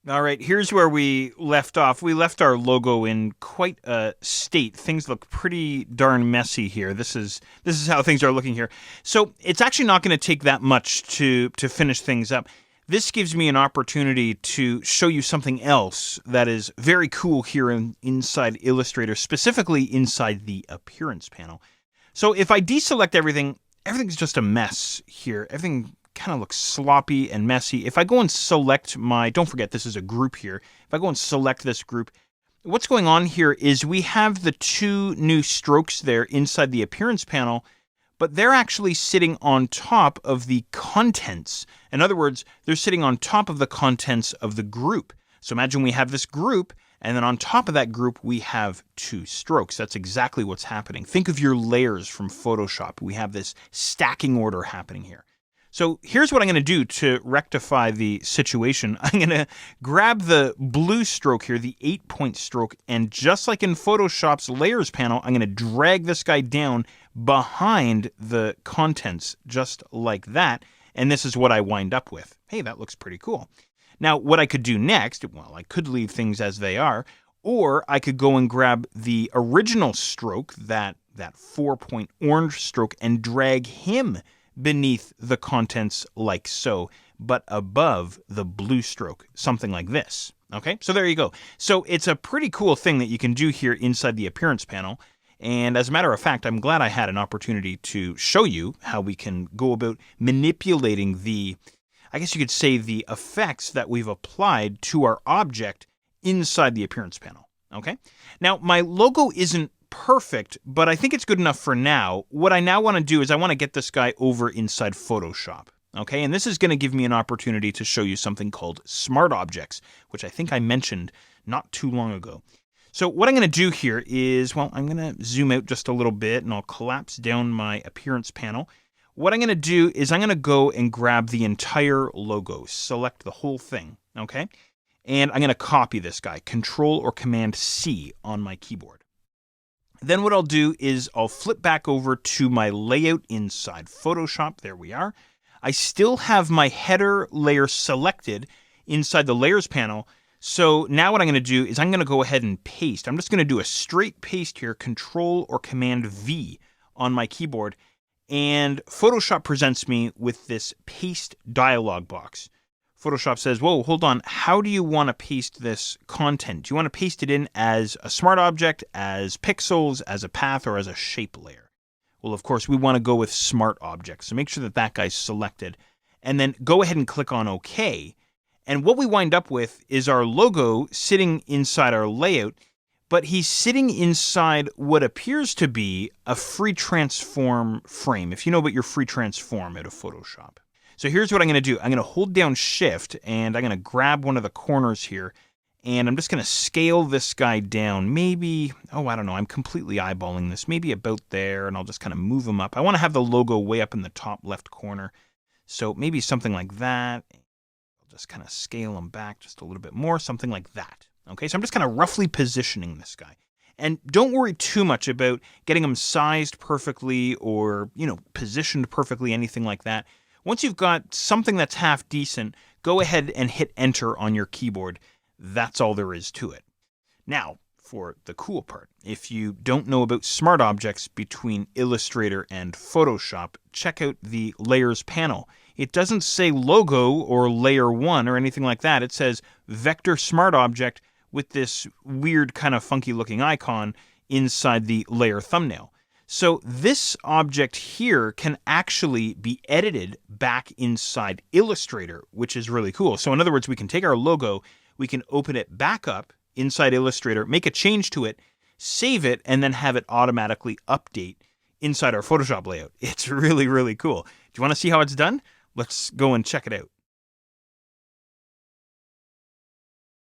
All right, here's where we left off. We left our logo in quite a state. Things look pretty darn messy here. This is how things are looking here. So it's actually not going to take that much to finish things up. This gives me an opportunity to show you something else that is very cool here inside Illustrator, specifically inside the Appearance panel. So if I deselect everything, everything's just a mess here. Everything kind of looks sloppy and messy. If I go and select don't forget this is a group here. If I go and select this group, what's going on here is we have the two new strokes there inside the Appearance panel, but they're actually sitting on top of the contents. In other words, they're sitting on top of the contents of the group. So imagine we have this group, and then on top of that group, we have two strokes. That's exactly what's happening. Think of your layers from Photoshop. We have this stacking order happening here. So here's what I'm going to do to rectify the situation. I'm going to grab the blue stroke here, the 8-point stroke, and just like in Photoshop's Layers panel, I'm going to drag this guy down behind the contents, just like that. And this is what I wind up with. Hey, that looks pretty cool. Now, what I could do next, well, I could leave things as they are, or I could go and grab the original stroke, that 4-point orange stroke, and drag him beneath the contents like so, but above the blue stroke, something like this. Okay, so there you go. So it's a pretty cool thing that you can do here inside the Appearance panel. And as a matter of fact, I'm glad I had an opportunity to show you how we can go about manipulating I guess you could say the effects that we've applied to our object inside the Appearance panel. Okay, now my logo isn't perfect, but I think it's good enough for now. What I now want to do is I want to get this guy over inside Photoshop. Okay, and this is going to give me an opportunity to show you something called Smart Objects, which I think I mentioned not too long ago. So what I'm going to do here is, well, I'm going to zoom out just a little bit and I'll collapse down my Appearance panel. What I'm going to do is I'm going to go and grab the entire logo, select the whole thing, okay? And I'm going to copy this guy, Control or Command C on my keyboard. Then what I'll do is I'll flip back over to my layout inside Photoshop. There we are. I still have my header layer selected inside the Layers panel. So now what I'm going to do is I'm going to go ahead and paste. I'm just going to do a straight paste here, Control or Command V on my keyboard. And Photoshop presents me with this paste dialog box. Photoshop says, whoa, hold on, how do you want to paste this content? Do you want to paste it in as a smart object, as pixels, as a path, or as a shape layer? Well, of course, we want to go with smart objects. So make sure that that guy's selected. And then go ahead and click on OK. And what we wind up with is our logo sitting inside our layout, but he's sitting inside what appears to be a free transform frame, if you know about your free transform out of Photoshop. So here's what I'm going to do. I'm going to hold down Shift, and I'm going to grab one of the corners here, and I'm just going to scale this guy down. Maybe, I don't know, I'm completely eyeballing this. Maybe about there, and I'll just kind of move him up. I want to have the logo way up in the top left corner, so maybe something like that. I'll just kind of scale him back just a little bit more, something like that. Okay, so I'm just kind of roughly positioning this guy. And don't worry too much about getting him sized perfectly or, positioned perfectly, anything like that. Once you've got something that's half decent, go ahead and hit Enter on your keyboard. That's all there is to it. Now, for the cool part. If you don't know about smart objects between Illustrator and Photoshop, check out the Layers panel. It doesn't say logo or layer 1 or anything like that. It says Vector Smart Object with this weird kind of funky looking icon inside the layer thumbnail. So this object here can actually be edited back inside Illustrator, which is really cool. So in other words, we can take our logo, we can open it back up inside Illustrator, make a change to it, save it, and then have it automatically update inside our Photoshop layout. It's really, really cool. Do you want to see how it's done? Let's go and check it out.